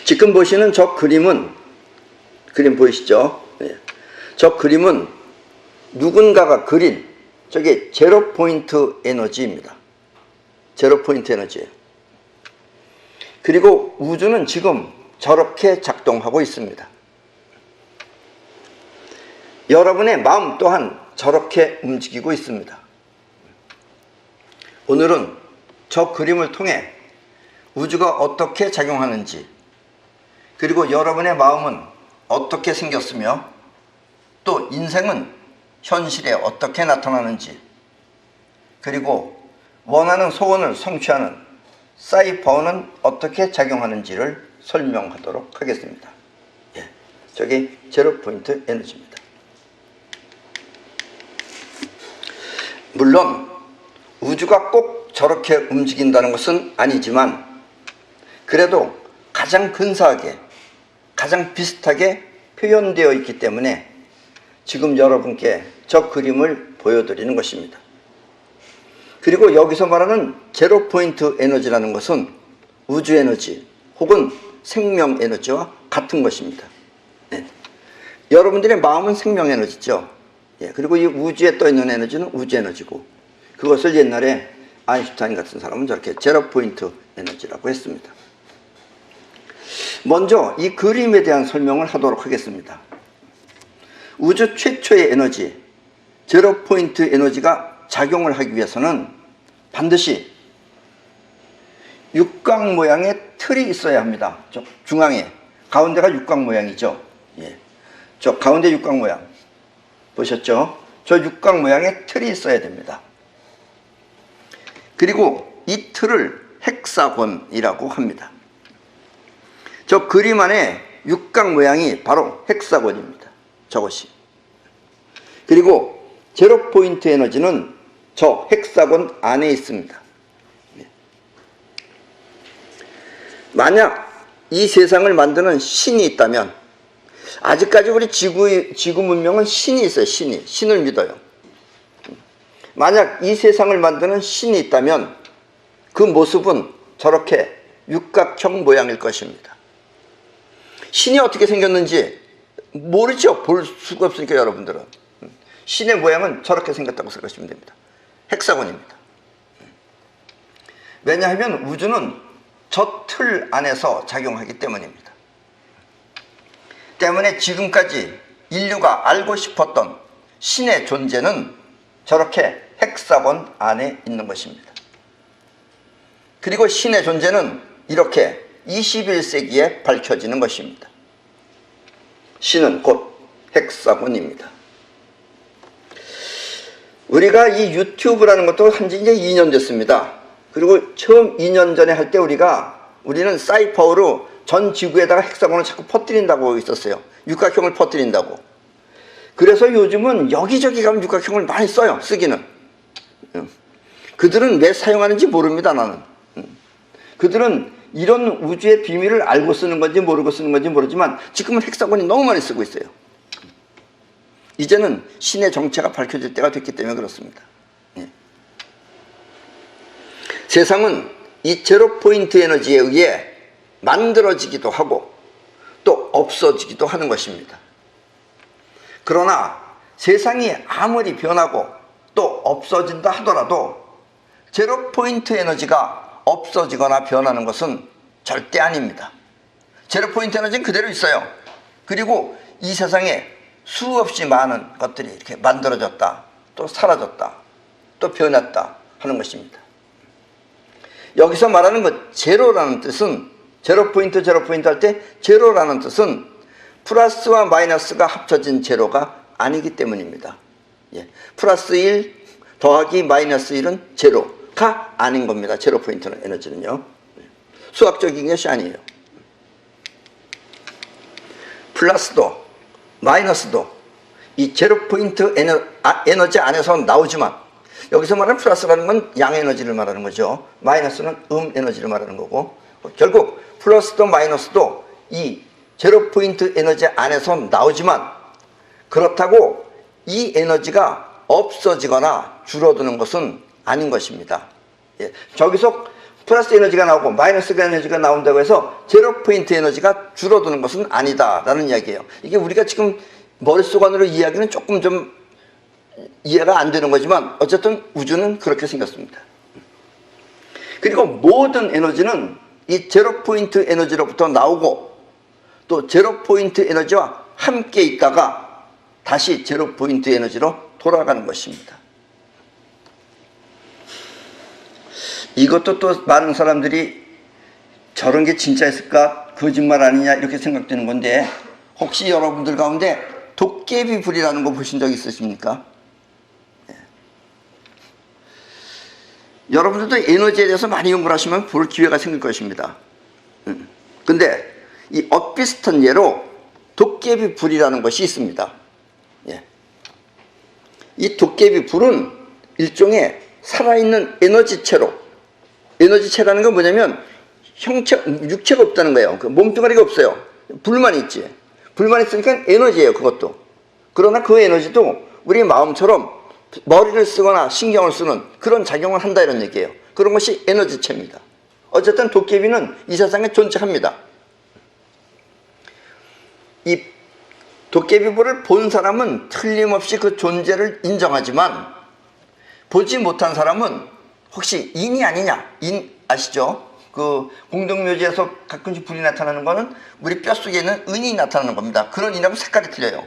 지금 보시는 저 그림 보이시죠? 예. 저 그림은 누군가가 그린 저게 제로 포인트 에너지입니다. 제로 포인트 에너지예요. 그리고 우주는 지금 저렇게 작동하고 있습니다. 여러분의 마음 또한 저렇게 움직이고 있습니다. 오늘은 저 그림을 통해 우주가 어떻게 작용하는지, 그리고 여러분의 마음은 어떻게 생겼으며 또 인생은 현실에 어떻게 나타나는지, 그리고 원하는 소원을 성취하는 사이파워는 어떻게 작용하는지를 설명하도록 하겠습니다. 예, 저게 제로 포인트 에너지입니다. 물론 우주가 꼭 저렇게 움직인다는 것은 아니지만 그래도 가장 근사하게, 가장 비슷하게 표현되어 있기 때문에 지금 여러분께 저 그림을 보여드리는 것입니다. 그리고 여기서 말하는 제로 포인트 에너지라는 것은 우주 에너지 혹은 생명 에너지와 같은 것입니다. 네. 여러분들의 마음은 생명 에너지죠. 예, 그리고 이 우주에 떠 있는 에너지는 우주 에너지고, 그것을 옛날에 아인슈타인 같은 사람은 저렇게 제로 포인트 에너지라고 했습니다. 먼저 이 그림에 대한 설명을 하도록 하겠습니다. 우주 최초의 에너지, 제로 포인트 에너지가 작용을 하기 위해서는 반드시 육각 모양의 틀이 있어야 합니다. 저 중앙에, 가운데가 육각 모양이죠. 예. 저 가운데 육각 모양 보셨죠? 저 육각 모양의 틀이 있어야 됩니다. 그리고 이 틀을 헥사곤이라고 합니다. 저 그림 안에 육각 모양이 바로 헥사곤입니다. 저것이. 그리고 제로 포인트 에너지는 저 헥사곤 안에 있습니다. 만약 이 세상을 만드는 신이 있다면, 아직까지 우리 지구 문명은 신이 있어요. 신을 믿어요. 만약 이 세상을 만드는 신이 있다면 그 모습은 저렇게 육각형 모양일 것입니다. 신이 어떻게 생겼는지 모르죠. 볼 수가 없으니까 여러분들은. 신의 모양은 저렇게 생겼다고 생각하시면 됩니다. 헥사곤입니다. 왜냐하면 우주는 저 틀 안에서 작용하기 때문입니다. 때문에 지금까지 인류가 알고 싶었던 신의 존재는 저렇게 헥사곤 안에 있는 것입니다. 그리고 신의 존재는 이렇게 21세기에 밝혀지는 것입니다. 신은 곧 헥사곤입니다. 우리가 이 유튜브라는 것도 한지 이제 2년 됐습니다. 그리고 처음 2년 전에 할 때 우리는 사이파워로 전 지구에다가 헥사곤을 자꾸 퍼뜨린다고 있었어요. 육각형을 퍼뜨린다고. 그래서 요즘은 여기저기 가면 육각형을 많이 써요. 쓰기는. 그들은 왜 사용하는지 모릅니다. 나는. 그들은 이런 우주의 비밀을 알고 쓰는 건지 모르고 쓰는 건지 모르지만 지금은 헥사곤이 너무 많이 쓰고 있어요. 이제는 신의 정체가 밝혀질 때가 됐기 때문에 그렇습니다. 세상은 이 제로 포인트 에너지에 의해 만들어지기도 하고 또 없어지기도 하는 것입니다. 그러나 세상이 아무리 변하고 또 없어진다 하더라도 제로 포인트 에너지가 없어지거나 변하는 것은 절대 아닙니다. 제로 포인트 에너지는 그대로 있어요. 그리고 이 세상에 수없이 많은 것들이 이렇게 만들어졌다, 또 사라졌다, 또 변했다 하는 것입니다. 여기서 말하는 것 제로라는 뜻은, 제로 포인트 할 때 제로라는 뜻은 플러스와 마이너스가 합쳐진 제로가 아니기 때문입니다. 예. 플러스 1 더하기 마이너스 1은 제로가 아닌 겁니다. 제로 포인트 에너지는요. 수학적인 것이 아니에요. 플러스도 마이너스도 이 제로 포인트 에너지 안에서 나오지만, 여기서 말하는 플러스라는 건 양 에너지를 말하는 거죠. 마이너스는 에너지를 말하는 거고, 결국 플러스도 마이너스도 이 제로 포인트 에너지 안에서 나오지만 그렇다고 이 에너지가 없어지거나 줄어드는 것은 아닌 것입니다. 예, 저기서 플러스 에너지가 나오고 마이너스 에너지가 나온다고 해서 제로 포인트 에너지가 줄어드는 것은 아니다라는 이야기예요. 이게 우리가 지금 머릿속 안으로 이야기는 조금 좀 이해가 안 되는 거지만 어쨌든 우주는 그렇게 생겼습니다. 그리고 모든 에너지는 이 제로 포인트 에너지로부터 나오고 또 제로 포인트 에너지와 함께 있다가 다시 제로 포인트 에너지로 돌아가는 것입니다. 이것도 또 많은 사람들이 저런 게 진짜였을까 거짓말 아니냐 이렇게 생각되는 건데, 혹시 여러분들 가운데 도깨비 불이라는 거 보신 적 있으십니까? 네. 여러분들도 에너지에 대해서 많이 연구를 하시면 볼 기회가 생길 것입니다. 근데 이 엇비슷한 예로 도깨비 불이라는 것이 있습니다. 예. 이 도깨비 불은 일종의 살아있는 에너지체로, 에너지체라는 건 뭐냐면 육체가 없다는 거예요. 몸뚱아리가 없어요. 불만 있지. 불만 있으니까 에너지예요, 그것도. 그러나 그 에너지도 우리 마음처럼 머리를 쓰거나 신경을 쓰는 그런 작용을 한다 이런 얘기예요. 그런 것이 에너지체입니다. 어쨌든 도깨비는 이 세상에 존재합니다. 이 도깨비불을 본 사람은 틀림없이 그 존재를 인정하지만 보지 못한 사람은 혹시 인이 아니냐? 인 아시죠? 그 공동묘지에서 가끔씩 불이 나타나는 거는 우리 뼛속에 있는 은이 나타나는 겁니다. 그런 인하고 색깔이 틀려요.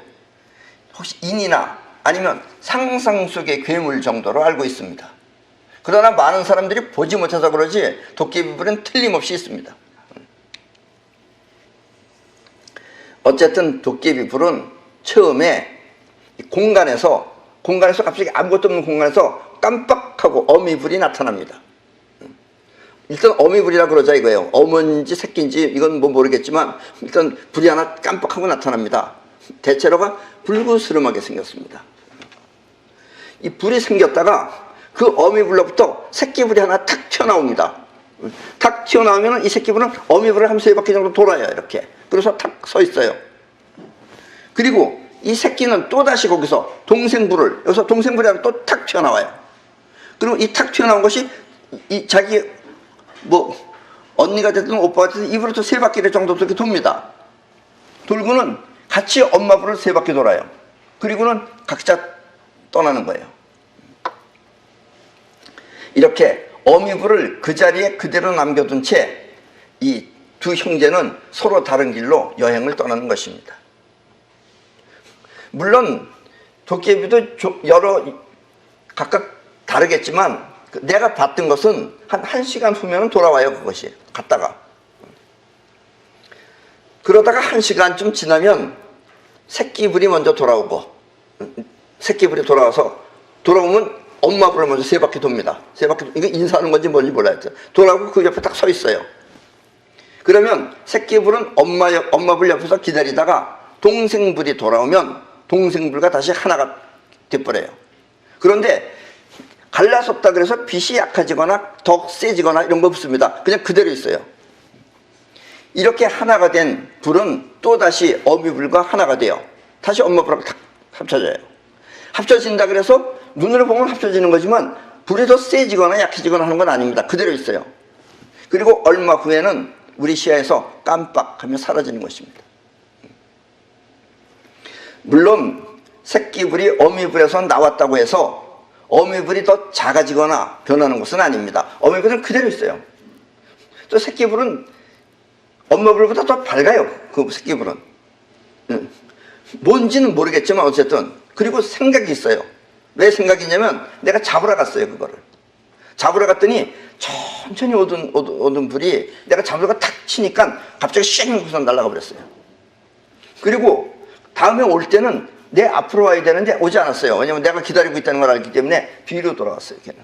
혹시 인이나 아니면 상상 속의 괴물 정도로 알고 있습니다. 그러나 많은 사람들이 보지 못해서 그러지 도깨비불은 틀림없이 있습니다. 어쨌든 도깨비불은 처음에 공간에서 갑자기 아무것도 없는 공간에서 깜빡하고 어미불이 나타납니다. 일단 어미불이라 그러자 이거예요. 어머니인지 새끼인지 이건 뭐 모르겠지만 일단 불이 하나 깜빡하고 나타납니다. 대체로가 불그스름하게 생겼습니다. 이 불이 생겼다가 그 어미불로부터 새끼불이 하나 탁 튀어나옵니다. 탁 튀어나오면 이 새끼불은 어미불을 한 3바퀴 정도 돌아요. 이렇게. 그래서 탁 서 있어요. 그리고 이 새끼는 또다시 거기서 동생불을, 여기서 동생불이 하나 또 탁 튀어나와요. 그리고 이 탁 튀어나온 것이 이 자기 뭐 언니가 됐든 오빠가 됐든 입으로 또 3바퀴를 정도 이렇게 돕니다. 돌고는 같이 엄마불을 3바퀴 돌아요. 그리고는 각자 떠나는 거예요. 이렇게 어미불을 그 자리에 그대로 남겨둔 채 이 두 형제는 서로 다른 길로 여행을 떠나는 것입니다. 물론 도깨비도 각각 다르겠지만 내가 봤던 것은 한 1시간 후면 돌아와요. 그것이 갔다가 그러다가 1시간쯤 지나면 새끼불이 먼저 돌아오고, 새끼불이 돌아오면 엄마불을 먼저 3바퀴 돕니다. 3바퀴, 이거 인사하는 건지 뭔지 몰라요. 돌아오고 그 옆에 딱 서 있어요. 그러면 새끼불은 엄마불 옆에서 기다리다가 동생불이 돌아오면 동생불과 다시 하나가 돼버려요. 그런데 갈라섰다 그래서 빛이 약해지거나 더 세지거나 이런 거 없습니다. 그냥 그대로 있어요. 이렇게 하나가 된 불은 또다시 어미불과 하나가 돼요. 다시 엄마불하고 탁 합쳐져요. 합쳐진다 그래서 눈으로 보면 합쳐지는 거지만 불이 더 세지거나 약해지거나 하는 건 아닙니다. 그대로 있어요. 그리고 얼마 후에는 우리 시야에서 깜빡하며 사라지는 것입니다. 물론 새끼불이 어미불에서 나왔다고 해서 어미불이 더 작아지거나 변하는 것은 아닙니다. 어미불은 그대로 있어요. 또 새끼불은 엄마불보다 더 밝아요. 그 새끼불은. 뭔지는 모르겠지만 어쨌든. 그리고 생각이 있어요. 왜 생각이 있냐면 내가 잡으러 갔어요. 그거를. 잡으러 갔더니 천천히 오던 불이 내가 잡으러 탁 치니까 갑자기 쉥 하고서 날아가 버렸어요. 그리고 다음에 올 때는 내 앞으로 와야 되는데 오지 않았어요. 왜냐면 내가 기다리고 있다는 걸 알기 때문에 뒤로 돌아갔어요. 걔는.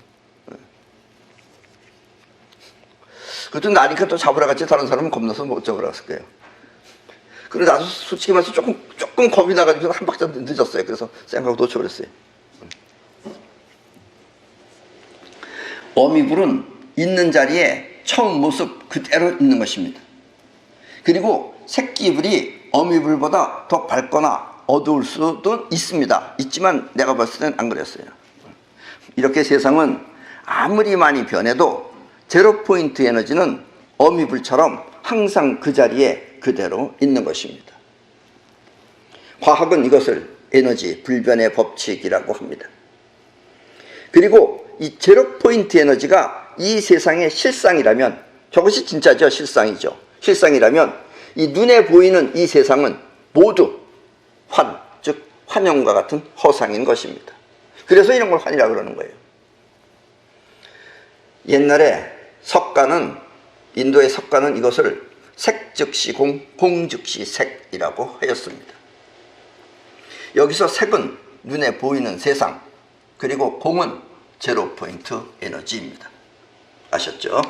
그것도 나니까 또 잡으러 갔지 다른 사람은 겁나서 못 잡으러 갔을 거예요. 그래서 나도 솔직히 말해서 조금 겁이 나가지고 한 박자 늦었어요. 그래서 생각하고 놓쳐버렸어요. 어미불은 있는 자리에 처음 모습 그대로 있는 것입니다. 그리고 새끼불이 어미불보다 더 밝거나 어두울 수도 있습니다. 있지만 내가 봤을 땐 안 그랬어요. 이렇게 세상은 아무리 많이 변해도 제로 포인트 에너지는 어미불처럼 항상 그 자리에 그대로 있는 것입니다. 과학은 이것을 에너지 불변의 법칙이라고 합니다. 그리고 이 제로 포인트 에너지가 이 세상의 실상이라면, 저것이 진짜죠. 실상이죠. 실상이라면 이 눈에 보이는 이 세상은 모두 환, 즉 환영과 같은 허상인 것입니다. 그래서 이런 걸 환이라고 그러는 거예요. 옛날에 석가는, 인도의 석가는 이것을 색 즉시 공, 공 즉시 색이라고 하였습니다. 여기서 색은 눈에 보이는 세상, 그리고 공은 제로 포인트 에너지입니다. 아셨죠?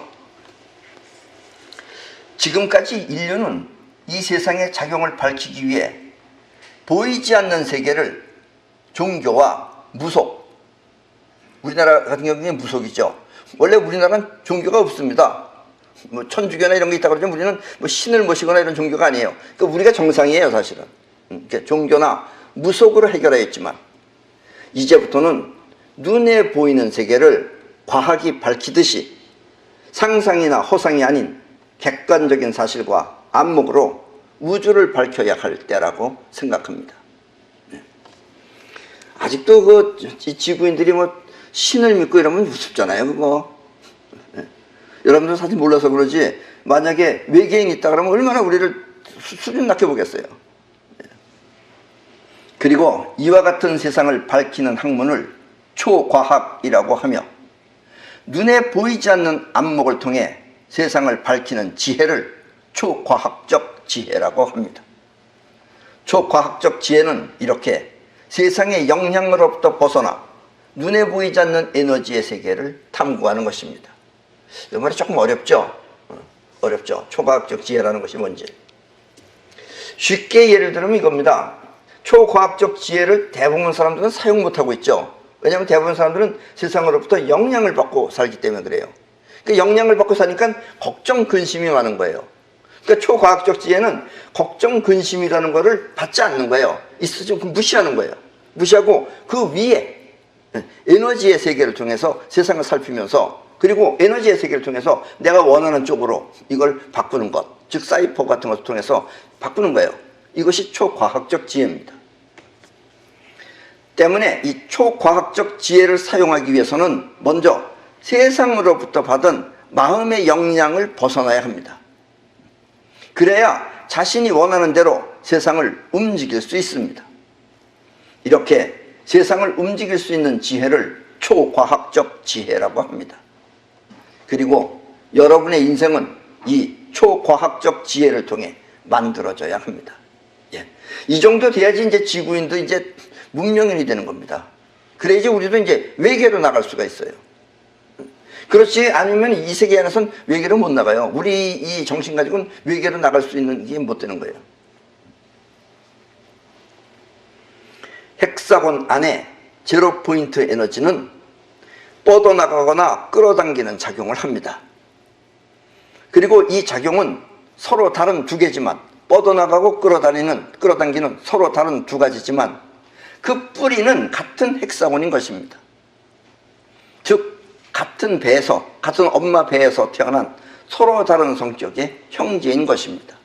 지금까지 인류는 이 세상의 작용을 밝히기 위해 보이지 않는 세계를 종교와 무속, 우리나라 같은 경우에 무속이죠. 원래 우리나라는 종교가 없습니다. 뭐 천주교나 이런 게 있다고 그러죠. 우리는 뭐 신을 모시거나 이런 종교가 아니에요. 그러니까 우리가 정상이에요, 사실은. 종교나 무속으로 해결하였지만, 이제부터는 눈에 보이는 세계를 과학이 밝히듯이 상상이나 허상이 아닌 객관적인 사실과 안목으로 우주를 밝혀야 할 때라고 생각합니다. 아직도 지구인들이 뭐 신을 믿고 이러면 우습잖아요, 그거. 여러분들 사실 몰라서 그러지, 만약에 외계인이 있다 그러면 얼마나 우리를 수준 낮게 보겠어요. 그리고 이와 같은 세상을 밝히는 학문을 초과학이라고 하며, 눈에 보이지 않는 안목을 통해 세상을 밝히는 지혜를 초과학적 지혜라고 합니다. 초과학적 지혜는 이렇게 세상의 영향으로부터 벗어나 눈에 보이지 않는 에너지의 세계를 탐구하는 것입니다. 이 말이 조금 어렵죠? 어렵죠. 초과학적 지혜라는 것이 뭔지. 쉽게 예를 들면 이겁니다. 초과학적 지혜를 대부분 사람들은 사용 못하고 있죠. 왜냐하면 대부분 사람들은 세상으로부터 영향을 받고 살기 때문에 그래요. 그 영향을 받고 사니까 걱정, 근심이 많은 거예요. 그러니까 초과학적 지혜는 걱정, 근심이라는 거를 받지 않는 거예요. 있으면 무시하는 거예요. 무시하고 그 위에 에너지의 세계를 통해서 세상을 살피면서, 그리고 에너지의 세계를 통해서 내가 원하는 쪽으로 이걸 바꾸는 것, 즉 사이퍼 같은 것을 통해서 바꾸는 거예요. 이것이 초과학적 지혜입니다. 때문에 이 초과학적 지혜를 사용하기 위해서는 먼저 세상으로부터 받은 마음의 영향을 벗어나야 합니다. 그래야 자신이 원하는 대로 세상을 움직일 수 있습니다. 이렇게 세상을 움직일 수 있는 지혜를 초과학적 지혜라고 합니다. 그리고 여러분의 인생은 이 초과학적 지혜를 통해 만들어져야 합니다. 예. 이 정도 돼야지 이제 지구인도 이제 문명인이 되는 겁니다. 그래야지 우리도 이제 외계로 나갈 수가 있어요. 그렇지 않으면 이 세계 안에서는 외계로 못 나가요. 우리 이 정신 가지고는 외계로 나갈 수 있는 게 못 되는 거예요. 헥사곤 안에 제로 포인트 에너지는 뻗어나가거나 끌어당기는 작용을 합니다. 그리고 이 작용은 서로 다른 두 개지만, 뻗어나가고 끌어당기는 서로 다른 두 가지지만 그 뿌리는 같은 헥사곤인 것입니다. 즉 같은 배에서, 같은 엄마 배에서 태어난 서로 다른 성격의 형제인 것입니다.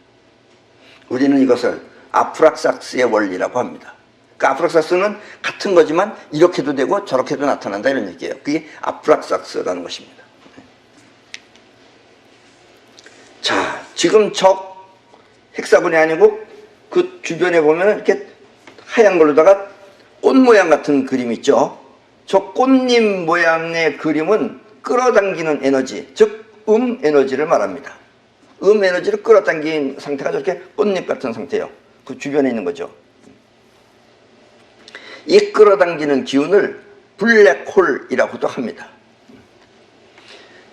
우리는 이것을 아프락사스의 원리라고 합니다. 그 아프락사스는 같은 거지만 이렇게도 되고 저렇게도 나타난다, 이런 얘기예요. 그게 아프락사스라는 것입니다. 자, 지금 저 헥사곤이 아니고 그 주변에 보면 이렇게 하얀 걸로다가 꽃 모양 같은 그림 있죠. 저 꽃잎 모양의 그림은 끌어당기는 에너지, 즉 에너지를 말합니다. 에너지를 끌어당긴 상태가 저렇게 꽃잎 같은 상태예요. 그 주변에 있는 거죠. 이 끌어당기는 기운을 블랙홀이라고도 합니다.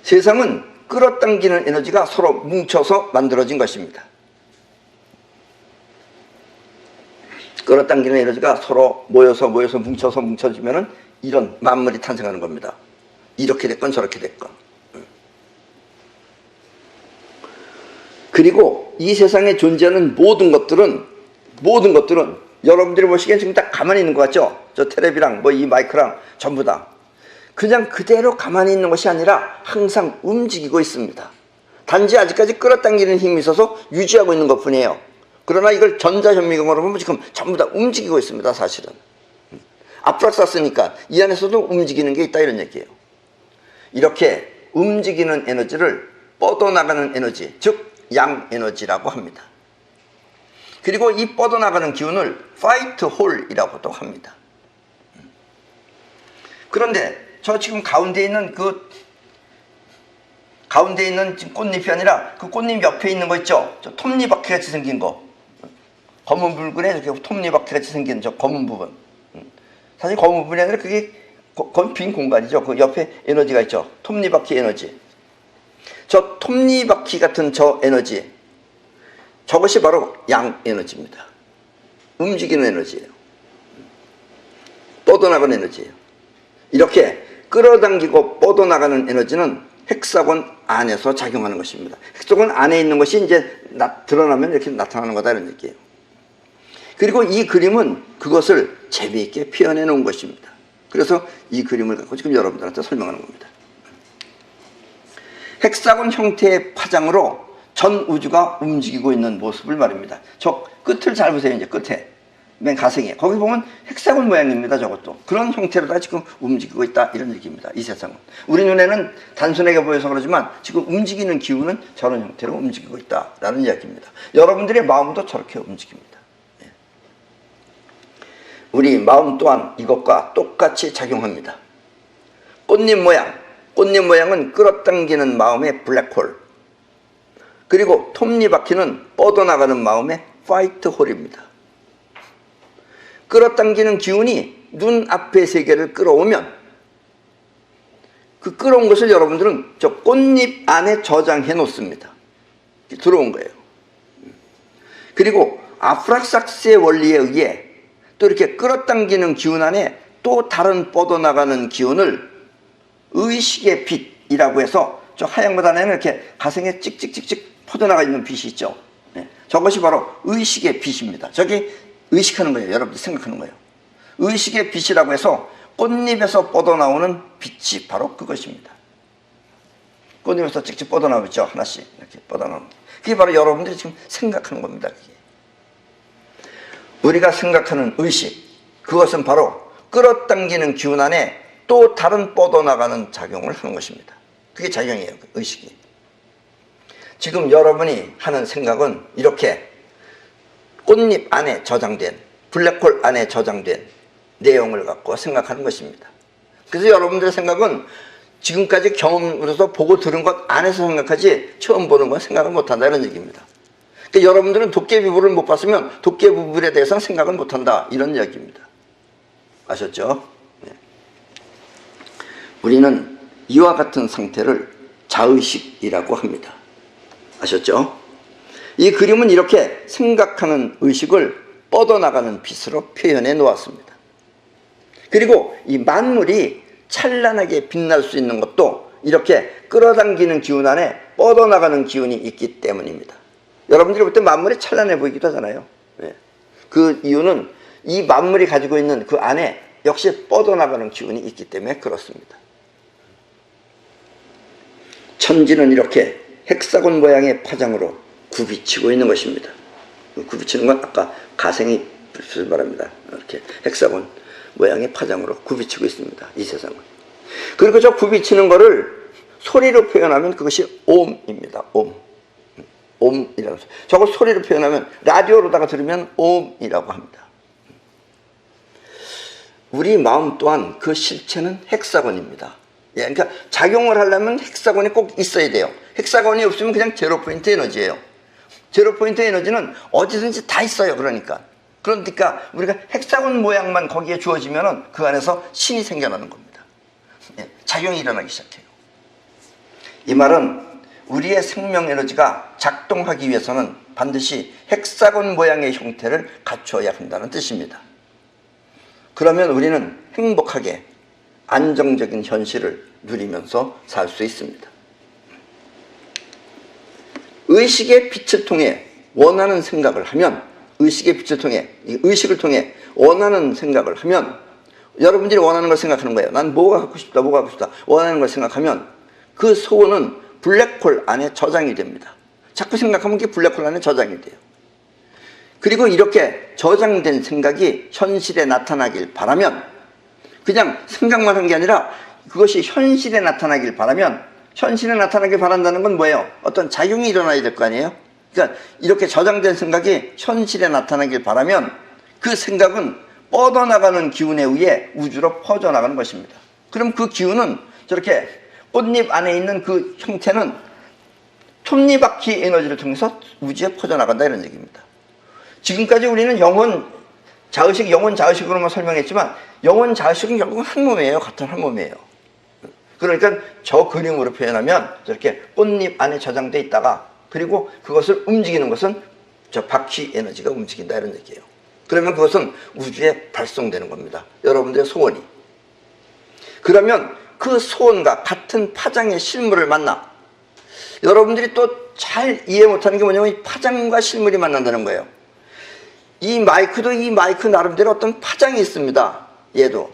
세상은 끌어당기는 에너지가 서로 뭉쳐서 만들어진 것입니다. 끌어당기는 에너지가 서로 모여서 뭉쳐지면은 이런 만물이 탄생하는 겁니다. 이렇게 됐건 저렇게 됐건. 그리고 이 세상에 존재하는 모든 것들은 여러분들이 보시기엔 지금 딱 가만히 있는 것 같죠? 저 텔레비랑 뭐 이 마이크랑 전부 다. 그냥 그대로 가만히 있는 것이 아니라 항상 움직이고 있습니다. 단지 아직까지 끌어당기는 힘이 있어서 유지하고 있는 것 뿐이에요. 그러나 이걸 전자현미경으로 보면 지금 전부 다 움직이고 있습니다. 사실은 압락쌌으니까 이 안에서도 움직이는 게 있다 이런 얘기예요. 이렇게 움직이는 에너지를 뻗어나가는 에너지, 즉 양에너지라고 합니다. 그리고 이 뻗어나가는 기운을 파이트 홀이라고도 합니다. 그런데 저 지금 가운데 있는 지금 꽃잎이 아니라 그 꽃잎 옆에 있는 거 있죠? 저 톱니바퀴 같이 생긴 거, 검은 붉은에 이렇게 톱니바퀴 같이 생긴 저 검은 부분, 사실 검은 부분이 아니라 그게 거의 빈 공간이죠. 그 옆에 에너지가 있죠. 톱니바퀴 에너지. 저 톱니바퀴 같은 저 에너지, 저것이 바로 양 에너지입니다. 움직이는 에너지예요. 뻗어나가는 에너지예요. 이렇게 끌어당기고 뻗어나가는 에너지는 헥사곤 안에서 작용하는 것입니다. 헥사곤 안에 있는 것이 이제 드러나면 이렇게 나타나는 거다 이런 얘기예요. 그리고 이 그림은 그것을 재미있게 표현해 놓은 것입니다. 그래서 이 그림을 갖고 지금 여러분들한테 설명하는 겁니다. 헥사곤 형태의 파장으로 전 우주가 움직이고 있는 모습을 말입니다. 저 끝을 잘 보세요. 이제 끝에 맨 가생이에요. 거기 보면 헥사곤 모양입니다. 저것도 그런 형태로 다 지금 움직이고 있다 이런 얘기입니다. 이 세상은 우리 눈에는 단순하게 보여서 그러지만 지금 움직이는 기운은 저런 형태로 움직이고 있다라는 이야기입니다. 여러분들의 마음도 저렇게 움직입니다. 우리 마음 또한 이것과 똑같이 작용합니다. 꽃잎 모양은 끌어당기는 마음의 블랙홀, 그리고 톱니바퀴는 뻗어나가는 마음의 화이트홀입니다. 끌어당기는 기운이 눈앞의 세계를 끌어오면 그 끌어온 것을 여러분들은 저 꽃잎 안에 저장해 놓습니다. 들어온 거예요. 그리고 아프락삭스의 원리에 의해 또 이렇게 끌어당기는 기운 안에 또 다른 뻗어나가는 기운을 의식의 빛이라고 해서 저 하얀 것 안에는 이렇게 가생에 찍찍찍찍 퍼져나가 있는 빛이 있죠. 저것이 바로 의식의 빛입니다. 저기 의식하는 거예요. 여러분들 생각하는 거예요. 의식의 빛이라고 해서 꽃잎에서 뻗어나오는 빛이 바로 그것입니다. 꽃잎에서 찍찍 뻗어나오죠. 하나씩 이렇게 뻗어나오는. 그게 바로 여러분들이 지금 생각하는 겁니다. 그게. 우리가 생각하는 의식, 그것은 바로 끌어당기는 기운 안에 또 다른 뻗어나가는 작용을 하는 것입니다. 그게 작용이에요. 의식이. 지금 여러분이 하는 생각은 이렇게 꽃잎 안에 저장된, 블랙홀 안에 저장된 내용을 갖고 생각하는 것입니다. 그래서 여러분들의 생각은 지금까지 경험으로서 보고 들은 것 안에서 생각하지 처음 보는 건 생각을 못한다 이런 얘기입니다. 그러니까 여러분들은 도깨비불을 못 봤으면 도깨비불에 대해서는 생각을 못한다 이런 이야기입니다. 아셨죠? 네. 우리는 이와 같은 상태를 자의식이라고 합니다. 아셨죠? 이 그림은 이렇게 생각하는 의식을 뻗어나가는 빛으로 표현해 놓았습니다. 그리고 이 만물이 찬란하게 빛날 수 있는 것도 이렇게 끌어당기는 기운 안에 뻗어나가는 기운이 있기 때문입니다. 여러분들이 볼 때 만물이 찬란해 보이기도 하잖아요. 그 이유는 이 만물이 가지고 있는 그 안에 역시 뻗어나가는 기운이 있기 때문에 그렇습니다. 천지는 이렇게 헥사곤 모양의 파장으로 굽이치고 있는 것입니다. 굽이치는 건 아까 가생이 말합니다. 이렇게 헥사곤 모양의 파장으로 굽이치고 있습니다. 이 세상은. 그리고 저 굽이치는 거를 소리로 표현하면 그것이 옴입니다. 옴이라고. 저걸 소리로 표현하면 라디오로다가 들으면 옴이라고 합니다. 우리 마음 또한 그 실체는 헥사곤입니다. 그러니까 작용을 하려면 헥사곤이 꼭 있어야 돼요. 헥사곤이 없으면 그냥 제로 포인트 에너지예요. 제로 포인트 에너지는 어디든지 다 있어요. 그러니까 우리가 헥사곤 모양만 거기에 주어지면은 그 안에서 신이 생겨나는 겁니다. 작용이 일어나기 시작해요. 이 말은 우리의 생명 에너지가 작동하기 위해서는 반드시 헥사곤 모양의 형태를 갖춰야 한다는 뜻입니다. 그러면 우리는 행복하게 안정적인 현실을 누리면서 살 수 있습니다. 의식의 빛을 통해 원하는 생각을 하면, 의식의 빛을 통해, 의식을 통해 원하는 생각을 하면 여러분들이 원하는 걸 생각하는 거예요. 난 뭐가 갖고 싶다, 뭐가 갖고 싶다. 원하는 걸 생각하면 그 소원은 블랙홀 안에 저장이 됩니다. 자꾸 생각하면 그게 블랙홀 안에 저장이 돼요. 그리고 이렇게 저장된 생각이 현실에 나타나길 바라면, 그냥 생각만 한 게 아니라 그것이 현실에 나타나길 바라면, 현실에 나타나길 바란다는 건 뭐예요? 어떤 작용이 일어나야 될 거 아니에요? 그러니까 이렇게 저장된 생각이 현실에 나타나길 바라면 그 생각은 뻗어나가는 기운에 의해 우주로 퍼져나가는 것입니다. 그럼 그 기운은 저렇게 꽃잎 안에 있는 그 형태는 톱니바퀴 에너지를 통해서 우주에 퍼져나간다, 이런 얘기입니다. 지금까지 우리는 영혼 자의식으로만 설명했지만 영혼 자의식은 결국은 한 몸이에요. 같은 한 몸이에요. 그러니까 저 그림으로 표현하면 저렇게 꽃잎 안에 저장돼 있다가, 그리고 그것을 움직이는 것은 저 바퀴 에너지가 움직인다, 이런 얘기예요. 그러면 그것은 우주에 발송되는 겁니다. 여러분들의 소원이. 그러면 그 소원과 같은 파장의 실물을 만나, 여러분들이 또 잘 이해 못하는 게 뭐냐면 이 파장과 실물이 만난다는 거예요. 이 마이크도 이 마이크 나름대로 어떤 파장이 있습니다. 얘도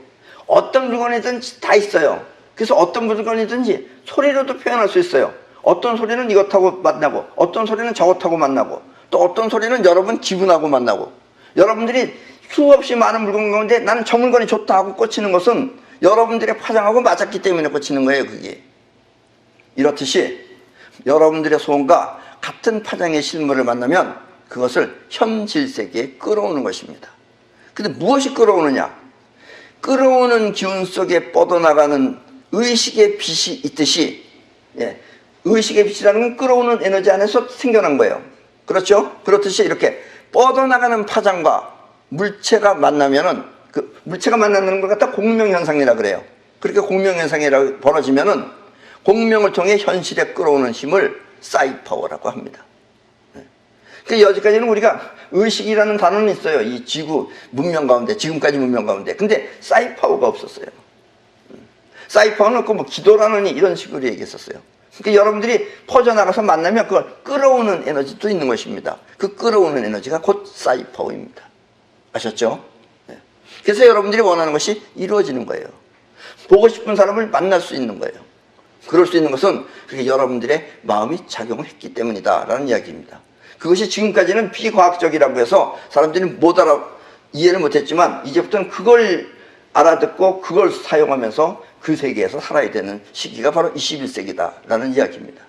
어떤 물건이든지 다 있어요. 그래서 어떤 물건이든지 소리로도 표현할 수 있어요. 어떤 소리는 이것하고 만나고, 어떤 소리는 저것하고 만나고, 또 어떤 소리는 여러분 기분하고 만나고. 여러분들이 수없이 많은 물건 가운데 나는 저 물건이 좋다 하고 꽂히는 것은 여러분들의 파장하고 맞았기 때문에 꽂히는 거예요, 그게. 이렇듯이 여러분들의 소원과 같은 파장의 실물을 만나면 그것을 현실 세계에 끌어오는 것입니다. 근데 무엇이 끌어오느냐? 끌어오는 기운 속에 뻗어나가는 의식의 빛이 있듯이, 의식의 빛이라는 건 끌어오는 에너지 안에서 생겨난 거예요. 그렇죠? 그렇듯이 이렇게 뻗어나가는 파장과 물체가 만나면은, 그 물체가 만나는 걸 갖다 공명현상이라 그래요. 그렇게 공명현상이라고 벌어지면은 공명을 통해 현실에 끌어오는 힘을 사이파워라고 합니다. 그러니까 여기까지는 우리가 의식이라는 단어는 있어요. 이 지구 문명 가운데, 지금까지 문명 가운데. 근데 사이파워가 없었어요. 사이파워는 없고 뭐 기도라느니 이런 식으로 얘기했었어요. 그러니까 여러분들이 퍼져나가서 만나면 그걸 끌어오는 에너지도 있는 것입니다. 그 끌어오는 에너지가 곧 사이파워입니다. 아셨죠? 그래서 여러분들이 원하는 것이 이루어지는 거예요. 보고 싶은 사람을 만날 수 있는 거예요. 그럴 수 있는 것은 그게 여러분들의 마음이 작용을 했기 때문이다 라는 이야기입니다. 그것이 지금까지는 비과학적이라고 해서 사람들이 이해를 못했지만, 이제부터는 그걸 알아듣고 그걸 사용하면서 그 세계에서 살아야 되는 시기가 바로 21세기다 라는 이야기입니다.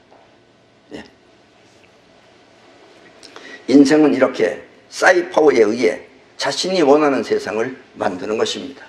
인생은 이렇게 사이파워에 의해 자신이 원하는 세상을 만드는 것입니다.